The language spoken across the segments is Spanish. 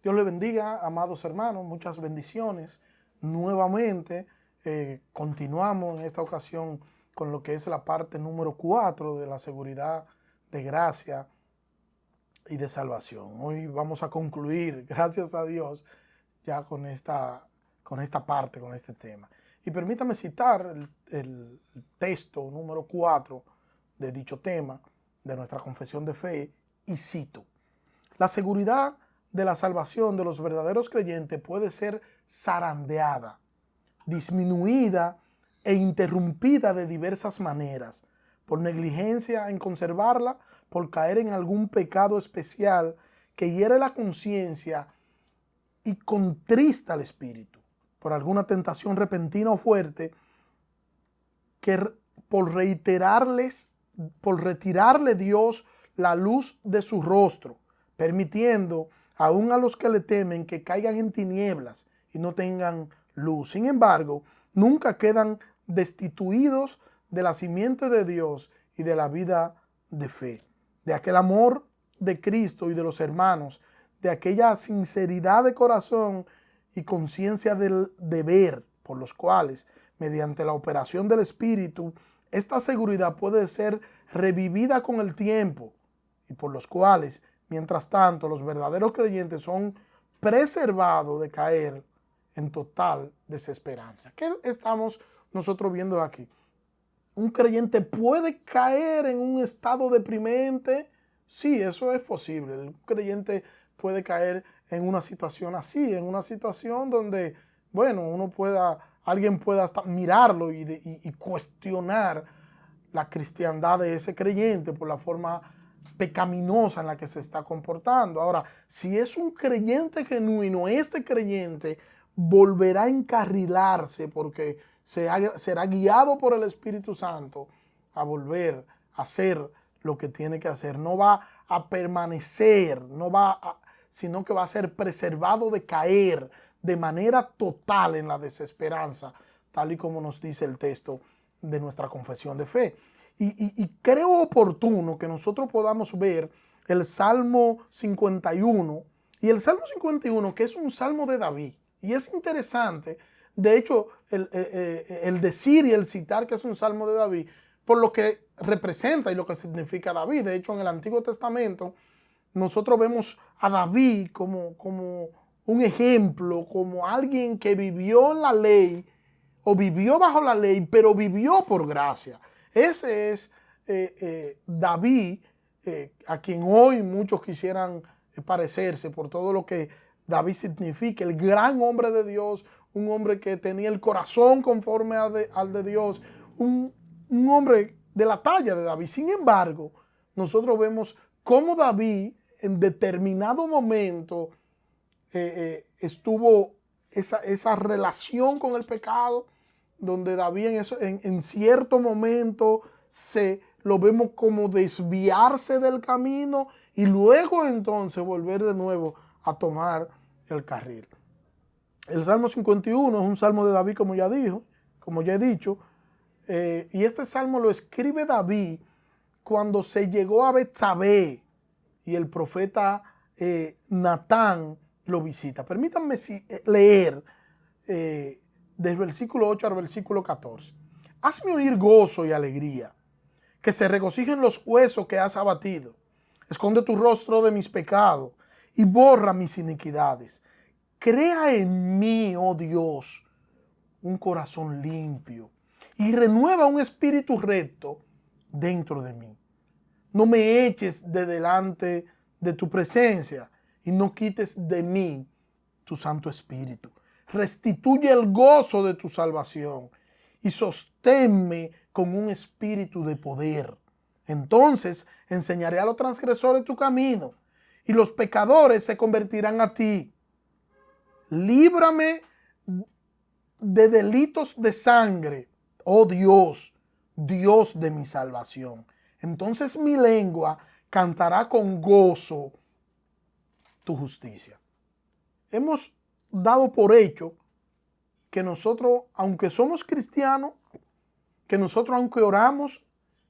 Dios le bendiga, amados hermanos, muchas bendiciones. Nuevamente continuamos en esta ocasión con lo que es la parte número 4 de la seguridad de gracia y de salvación. Hoy vamos a concluir, gracias a Dios, ya con esta parte, con este tema. Y permítame citar el texto número 4 de dicho tema, de nuestra confesión de fe, y cito: la seguridad de la salvación de los verdaderos creyentes puede ser zarandeada, disminuida e interrumpida de diversas maneras, por negligencia en conservarla, por caer en algún pecado especial que hiere la conciencia y contrista al espíritu, por alguna tentación repentina o fuerte que por retirarle Dios la luz de su rostro, permitiendo aún a los que le temen que caigan en tinieblas y no tengan luz. Sin embargo, nunca quedan destituidos de la simiente de Dios y de la vida de fe, de aquel amor de Cristo y de los hermanos, de aquella sinceridad de corazón y conciencia del deber, por los cuales, mediante la operación del Espíritu, esta seguridad puede ser revivida con el tiempo, y por los cuales, mientras tanto, los verdaderos creyentes son preservados de caer en total desesperanza. ¿Qué estamos nosotros viendo aquí? ¿Un creyente puede caer en un estado deprimente? Sí, eso es posible. Un creyente puede caer en una situación así, en una situación donde, bueno, alguien pueda hasta mirarlo y cuestionar la cristiandad de ese creyente por la forma pecaminosa en la que se está comportando. Ahora, si es un creyente genuino, este creyente volverá a encarrilarse porque será guiado por el Espíritu Santo a volver a hacer lo que tiene que hacer. No va a permanecer, sino que va a ser preservado de caer de manera total en la desesperanza, tal y como nos dice el texto de nuestra confesión de fe. Y creo oportuno que nosotros podamos ver el Salmo 51, y el Salmo 51, que es un salmo de David. Y es interesante, de hecho, el decir y el citar que es un salmo de David, por lo que representa y lo que significa David. De hecho, en el Antiguo Testamento, nosotros vemos a David como un ejemplo, como alguien que vivió en la ley, o vivió bajo la ley, pero vivió por gracia. Ese es David, a quien hoy muchos quisieran parecerse por todo lo que David significa, el gran hombre de Dios, un hombre que tenía el corazón conforme al de Dios, un hombre de la talla de David. Sin embargo, nosotros vemos cómo David en determinado momento estuvo esa relación con el pecado, donde David en cierto momento lo vemos como desviarse del camino y luego entonces volver de nuevo a tomar el carril. El Salmo 51 es un salmo de David, como ya he dicho, y este salmo lo escribe David cuando se llegó a Betsabé y el profeta Natán lo visita. Permítanme leer del versículo 8 al versículo 14. Hazme oír gozo y alegría, que se regocijen los huesos que has abatido. Esconde tu rostro de mis pecados y borra mis iniquidades. Crea en mí, oh Dios, un corazón limpio y renueva un espíritu recto dentro de mí. No me eches de delante de tu presencia y no quites de mí tu Santo Espíritu. Restituye el gozo de tu salvación y sosténme con un espíritu de poder. Entonces enseñaré a los transgresores tu camino y los pecadores se convertirán a ti. Líbrame de delitos de sangre, oh Dios, Dios de mi salvación. Entonces mi lengua cantará con gozo tu justicia. Hemos dado por hecho que nosotros, aunque somos cristianos, que nosotros aunque oramos,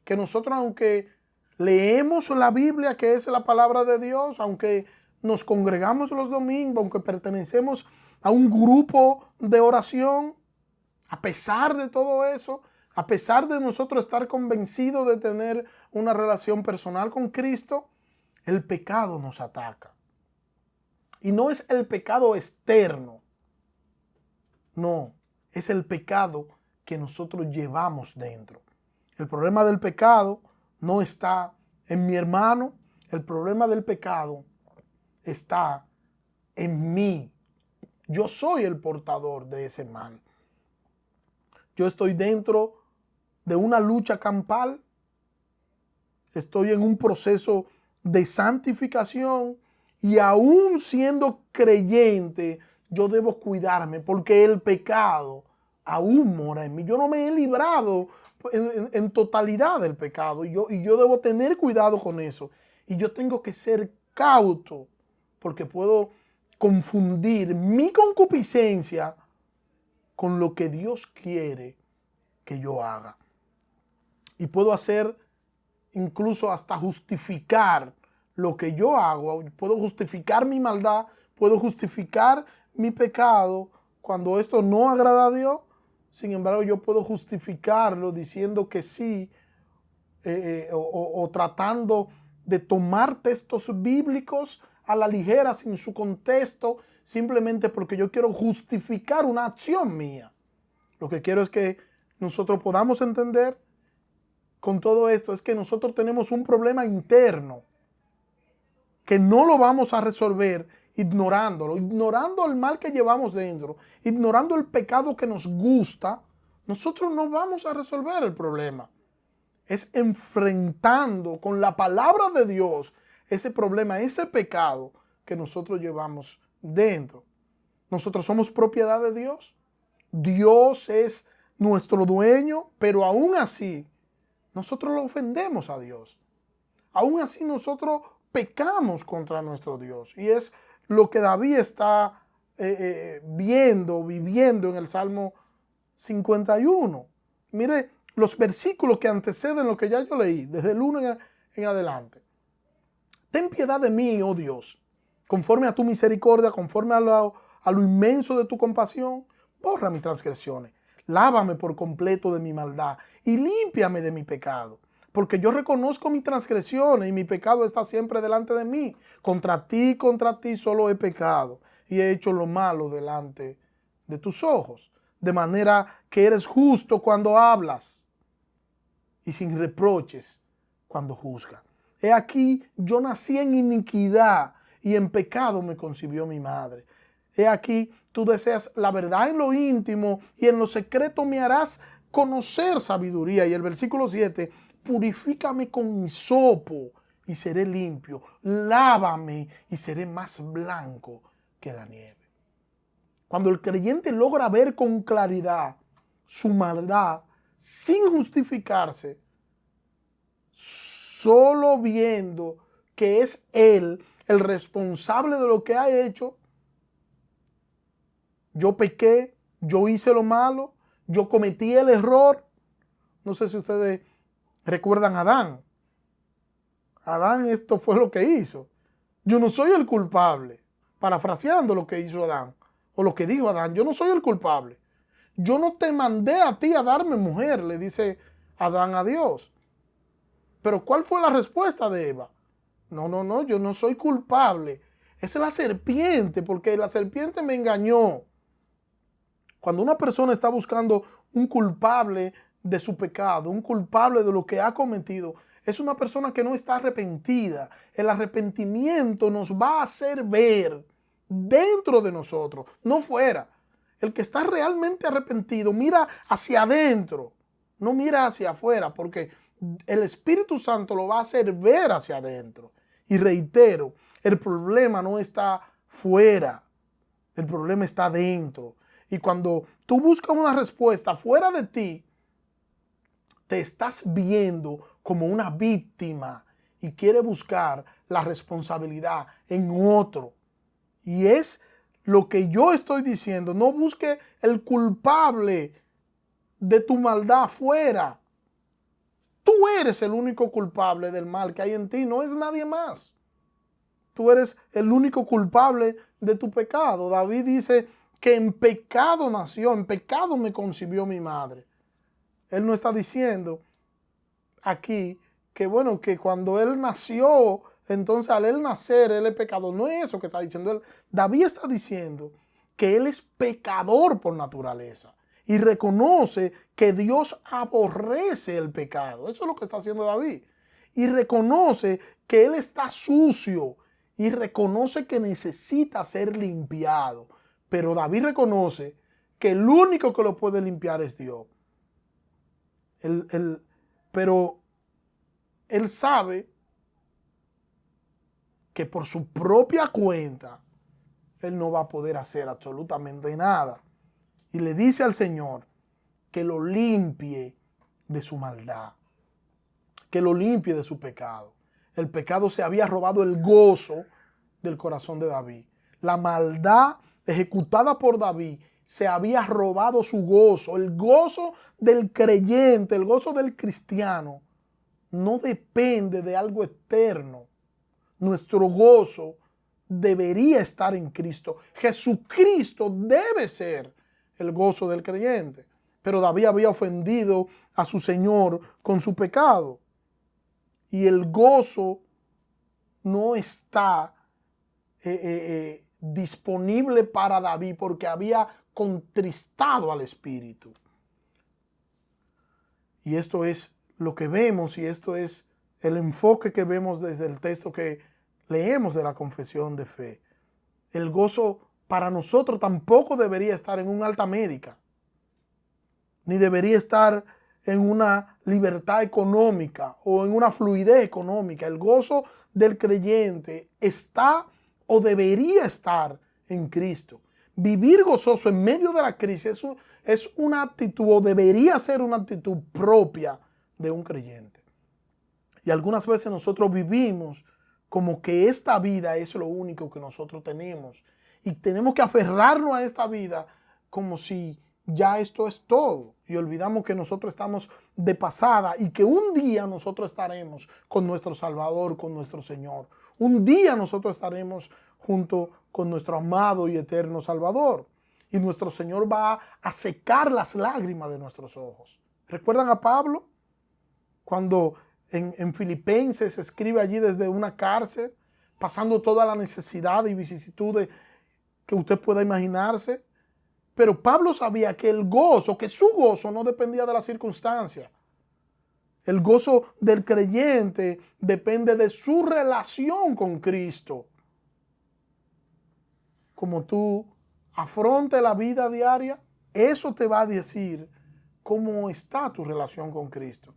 que nosotros aunque leemos la Biblia, que es la palabra de Dios, aunque nos congregamos los domingos, aunque pertenecemos a un grupo de oración, a pesar de todo eso, a pesar de nosotros estar convencidos de tener una relación personal con Cristo, el pecado nos ataca. Y no es el pecado externo, no, es el pecado que nosotros llevamos dentro. El problema del pecado no está en mi hermano, el problema del pecado está en mí. Yo soy el portador de ese mal. Yo estoy dentro de una lucha campal. Estoy en un proceso de santificación y aún siendo creyente, yo debo cuidarme porque el pecado aún mora en mí. Yo no me he librado en totalidad del pecado y yo debo tener cuidado con eso. Y yo tengo que ser cauto porque puedo confundir mi concupiscencia con lo que Dios quiere que yo haga. Y puedo hacer incluso hasta justificar lo que yo hago. Puedo justificar mi maldad, puedo justificar mi pecado cuando esto no agrada a Dios. Sin embargo, yo puedo justificarlo diciendo que sí o tratando de tomar textos bíblicos a la ligera sin su contexto, simplemente porque yo quiero justificar una acción mía. Lo que quiero es que nosotros podamos entender con todo esto es que nosotros tenemos un problema interno que no lo vamos a resolver ignorándolo, ignorando el mal que llevamos dentro, ignorando el pecado que nos gusta. Nosotros no vamos a resolver el problema. Es enfrentando con la palabra de Dios ese problema, ese pecado que nosotros llevamos dentro. Nosotros somos propiedad de Dios. Dios es nuestro dueño, pero aún así nosotros lo ofendemos a Dios. Aún así nosotros pecamos contra nuestro Dios. Y es lo que David está viviendo en el Salmo 51. Mire los versículos que anteceden lo que ya yo leí, desde el 1 en adelante. Ten piedad de mí, oh Dios, conforme a tu misericordia, conforme a lo inmenso de tu compasión, borra mis transgresiones. Lávame por completo de mi maldad y límpiame de mi pecado. Porque yo reconozco mis transgresiones y mi pecado está siempre delante de mí. Contra ti solo he pecado y he hecho lo malo delante de tus ojos. De manera que eres justo cuando hablas y sin reproches cuando juzgas. He aquí, yo nací en iniquidad y en pecado me concibió mi madre. He aquí, tú deseas la verdad en lo íntimo y en lo secreto me harás conocer sabiduría. Y el versículo 7, purifícame con hisopo y seré limpio. Lávame y seré más blanco que la nieve. Cuando el creyente logra ver con claridad su maldad sin justificarse, solo viendo que es él el responsable de lo que ha hecho. Yo pequé, yo hice lo malo, yo cometí el error. No sé si ustedes recuerdan a Adán. Adán, esto fue lo que hizo. Yo no soy el culpable. Parafraseando lo que hizo Adán, o lo que dijo Adán, yo no soy el culpable. Yo no te mandé a ti a darme mujer, le dice Adán a Dios. Pero ¿cuál fue la respuesta de Eva? No, yo no soy culpable. Es la serpiente, porque la serpiente me engañó. Cuando una persona está buscando un culpable de su pecado, un culpable de lo que ha cometido, es una persona que no está arrepentida. El arrepentimiento nos va a hacer ver dentro de nosotros, no fuera. El que está realmente arrepentido mira hacia adentro, no mira hacia afuera, porque el Espíritu Santo lo va a hacer ver hacia adentro. Y reitero, el problema no está fuera, el problema está dentro. Y cuando tú buscas una respuesta fuera de ti, te estás viendo como una víctima y quieres buscar la responsabilidad en otro. Y es lo que yo estoy diciendo. No busque el culpable de tu maldad fuera. Tú eres el único culpable del mal que hay en ti, no es nadie más. tú eres el único culpable de tu pecado. David dice que en pecado nació, en pecado me concibió mi madre. Él no está diciendo aquí que bueno, que cuando él nació, entonces al él nacer, él es pecador. No es eso que está diciendo él. David está diciendo que él es pecador por naturaleza y reconoce que Dios aborrece el pecado. Eso es lo que está haciendo David. Y reconoce que él está sucio y reconoce que necesita ser limpiado. Pero David reconoce que el único que lo puede limpiar es Dios. Pero él sabe que por su propia cuenta él no va a poder hacer absolutamente nada. Y le dice al Señor que lo limpie de su maldad, que lo limpie de su pecado. El pecado se había robado el gozo del corazón de David. La maldad ejecutada por David se había robado su gozo. El gozo del creyente, el gozo del cristiano, no depende de algo externo. Nuestro gozo debería estar en Cristo. Jesucristo debe ser el gozo del creyente. Pero David había ofendido a su Señor con su pecado. Y el gozo no está disponible para David porque había contristado al Espíritu. Y esto es lo que vemos y esto es el enfoque que vemos desde el texto que leemos de la confesión de fe. El gozo para nosotros tampoco debería estar en un alta médica, ni debería estar en una libertad económica o en una fluidez económica. El gozo del creyente está o debería estar en Cristo. Vivir gozoso en medio de la crisis es una actitud o debería ser una actitud propia de un creyente. Y algunas veces nosotros vivimos como que esta vida es lo único que nosotros tenemos. Y tenemos que aferrarnos a esta vida como si ya esto es todo. Y olvidamos que nosotros estamos de pasada y que un día nosotros estaremos con nuestro Salvador, con nuestro Señor. Un día nosotros estaremos junto con nuestro amado y eterno Salvador. Y nuestro Señor va a secar las lágrimas de nuestros ojos. ¿Recuerdan a Pablo? Cuando en Filipenses escribe allí desde una cárcel, pasando toda la necesidad y vicisitudes que usted pueda imaginarse. Pero Pablo sabía que el gozo, que su gozo no dependía de las circunstancias. El gozo del creyente depende de su relación con Cristo. Como tú afrontes la vida diaria, eso te va a decir cómo está tu relación con Cristo.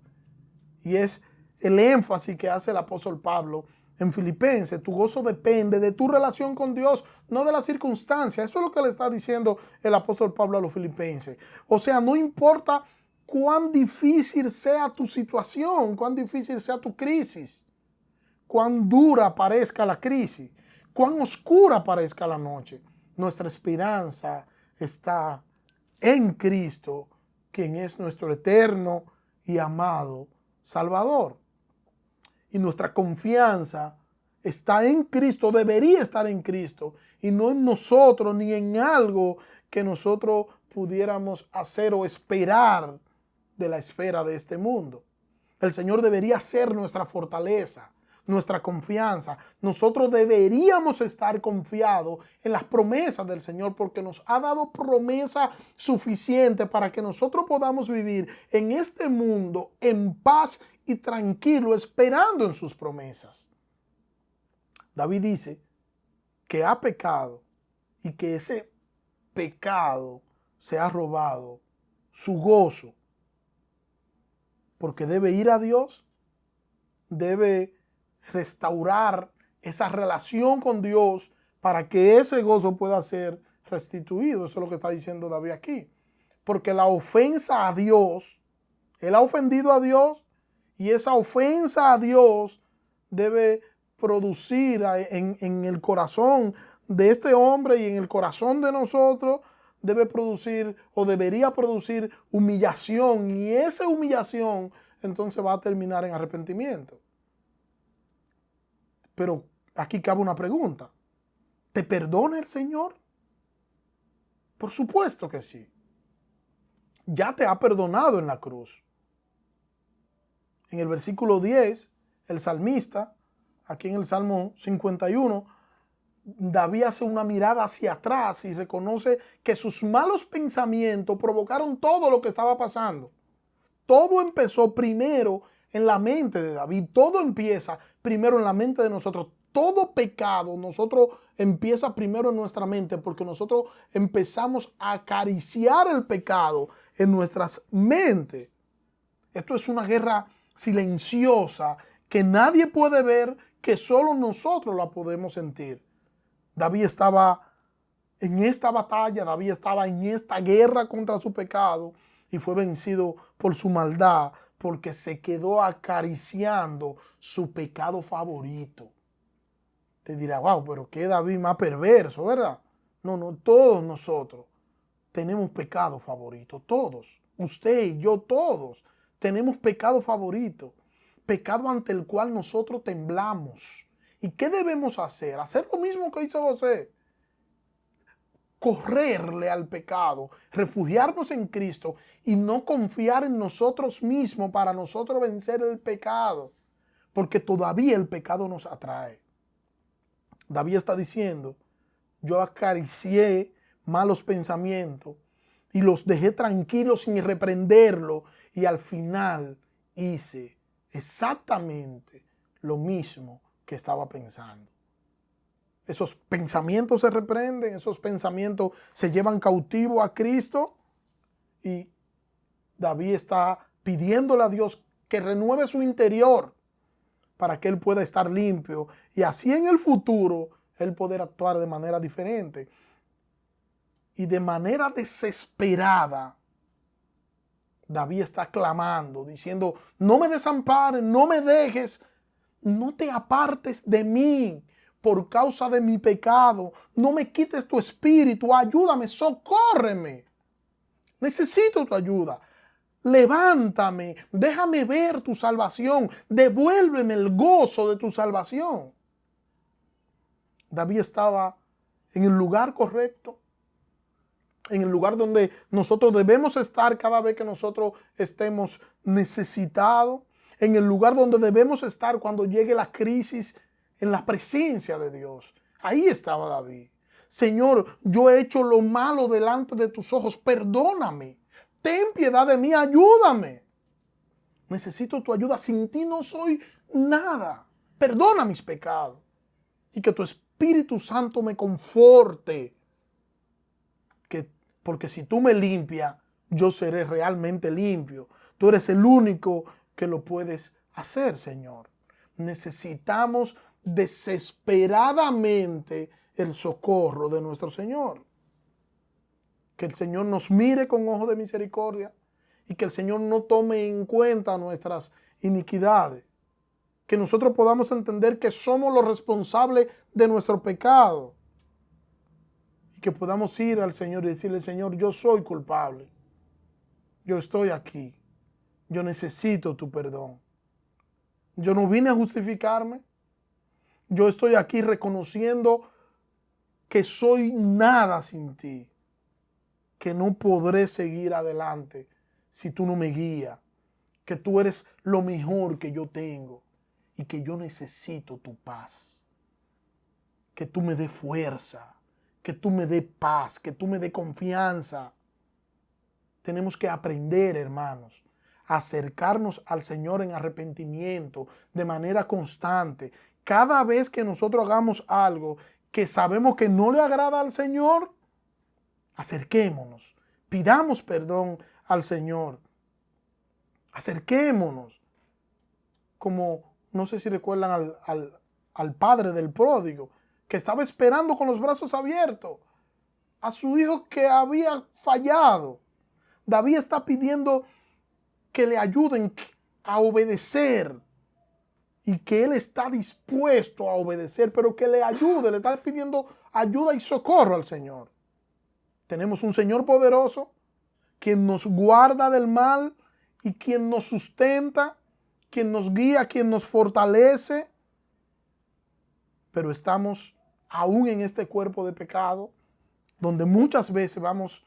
Y es el énfasis que hace el apóstol Pablo en Filipenses. Tu gozo depende de tu relación con Dios, no de las circunstancias. Eso es lo que le está diciendo el apóstol Pablo a los filipenses. O sea, no importa cuán difícil sea tu situación, cuán difícil sea tu crisis, cuán dura parezca la crisis, cuán oscura parezca la noche. Nuestra esperanza está en Cristo, quien es nuestro eterno y amado Salvador. Y nuestra confianza está en Cristo, debería estar en Cristo, y no en nosotros ni en algo que nosotros pudiéramos hacer o esperar de la esfera de este mundo. El Señor debería ser nuestra fortaleza, nuestra confianza. Nosotros deberíamos estar confiados en las promesas del Señor porque nos ha dado promesa suficiente para que nosotros podamos vivir en este mundo en paz y tranquilo, esperando en sus promesas. David dice que ha pecado y que ese pecado se ha robado su gozo, porque debe ir a Dios, debe restaurar esa relación con Dios para que ese gozo pueda ser restituido. Eso es lo que está diciendo David aquí. Porque la ofensa a Dios, él ha ofendido a Dios, y esa ofensa a Dios debe producir en el corazón de este hombre y en el corazón de nosotros, debe producir o debería producir humillación. Y esa humillación entonces va a terminar en arrepentimiento. Pero aquí cabe una pregunta. ¿Te perdona el Señor? Por supuesto que sí. Ya te ha perdonado en la cruz. En el versículo 10, el salmista, aquí en el Salmo 51, David hace una mirada hacia atrás y reconoce que sus malos pensamientos provocaron todo lo que estaba pasando. Todo empezó primero en la mente de David. Todo empieza primero en la mente de nosotros. Todo pecado empieza primero en nuestra mente porque nosotros empezamos a acariciar el pecado en nuestras mentes. Esto es una guerra silenciosa que nadie puede ver, que solo nosotros la podemos sentir. David estaba en esta batalla, David estaba en esta guerra contra su pecado y fue vencido por su maldad porque se quedó acariciando su pecado favorito. Te dirá, wow, pero qué David más perverso, ¿verdad? No, todos nosotros tenemos pecado favorito, todos. Usted y yo, todos tenemos pecado favorito, pecado ante el cual nosotros temblamos. ¿Y qué debemos hacer? Hacer lo mismo que hizo José. Correrle al pecado, refugiarnos en Cristo y no confiar en nosotros mismos para nosotros vencer el pecado, porque todavía el pecado nos atrae. David está diciendo, yo acaricié malos pensamientos y los dejé tranquilos sin reprenderlo y al final hice exactamente lo mismo que estaba pensando. Esos pensamientos se reprenden, esos pensamientos se llevan cautivo a Cristo y David está pidiéndole a Dios que renueve su interior para que él pueda estar limpio y así en el futuro él poder actuar de manera diferente. Y de manera desesperada, David está clamando, diciendo, no me desampares, no me dejes, no te apartes de mí por causa de mi pecado, no me quites tu espíritu, ayúdame, socórreme, necesito tu ayuda. Levántame, déjame ver tu salvación, devuélveme el gozo de tu salvación. David estaba en el lugar correcto, en el lugar donde nosotros debemos estar cada vez que nosotros estemos necesitados, en el lugar donde debemos estar cuando llegue la crisis, en la presencia de Dios. Ahí estaba David. Señor, yo he hecho lo malo delante de tus ojos, perdóname. Ten piedad de mí, ayúdame. Necesito tu ayuda. Sin ti no soy nada. Perdona mis pecados. Y que tu Espíritu Santo me conforte. Porque si tú me limpias, yo seré realmente limpio. Tú eres el único que lo puedes hacer, Señor. Necesitamos desesperadamente el socorro de nuestro Señor. Que el Señor nos mire con ojo de misericordia y que el Señor no tome en cuenta nuestras iniquidades. Que nosotros podamos entender que somos los responsables de nuestro pecado. Y que podamos ir al Señor y decirle, Señor, yo soy culpable. Yo estoy aquí. Yo necesito tu perdón. Yo no vine a justificarme. Yo estoy aquí reconociendo que soy nada sin ti. Que no podré seguir adelante si tú no me guías, que tú eres lo mejor que yo tengo y que yo necesito tu paz, que tú me des fuerza, que tú me des paz, que tú me des confianza. Tenemos que aprender, hermanos, a acercarnos al Señor en arrepentimiento de manera constante. Cada vez que nosotros hagamos algo que sabemos que no le agrada al Señor, acerquémonos, pidamos perdón al Señor. Acerquémonos. Como, no sé si recuerdan al padre del pródigo, que estaba esperando con los brazos abiertos a su hijo que había fallado. David está pidiendo que le ayuden a obedecer y que él está dispuesto a obedecer, pero que le ayude, le está pidiendo ayuda y socorro al Señor. Tenemos un Señor poderoso, quien nos guarda del mal y quien nos sustenta, quien nos guía, quien nos fortalece. pero estamos aún en este cuerpo de pecado, donde muchas veces vamos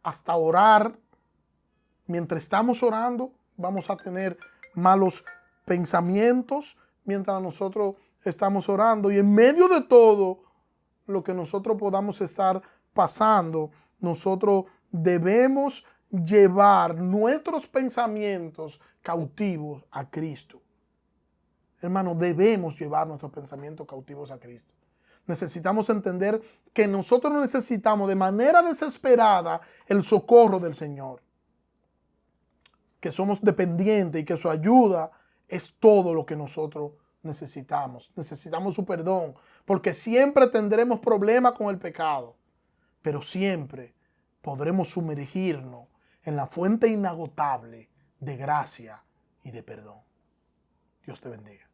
hasta orar. Mientras estamos orando, vamos a tener malos pensamientos mientras nosotros estamos orando. Y en medio de todo lo que nosotros podamos estar pasando, nosotros debemos llevar nuestros pensamientos cautivos a Cristo. Hermano, debemos llevar nuestros pensamientos cautivos a Cristo. Necesitamos entender que nosotros necesitamos de manera desesperada el socorro del Señor. Que somos dependientes y que su ayuda es todo lo que nosotros necesitamos. Necesitamos su perdón, porque siempre tendremos problemas con el pecado, pero siempre podremos sumergirnos en la fuente inagotable de gracia y de perdón. Dios te bendiga.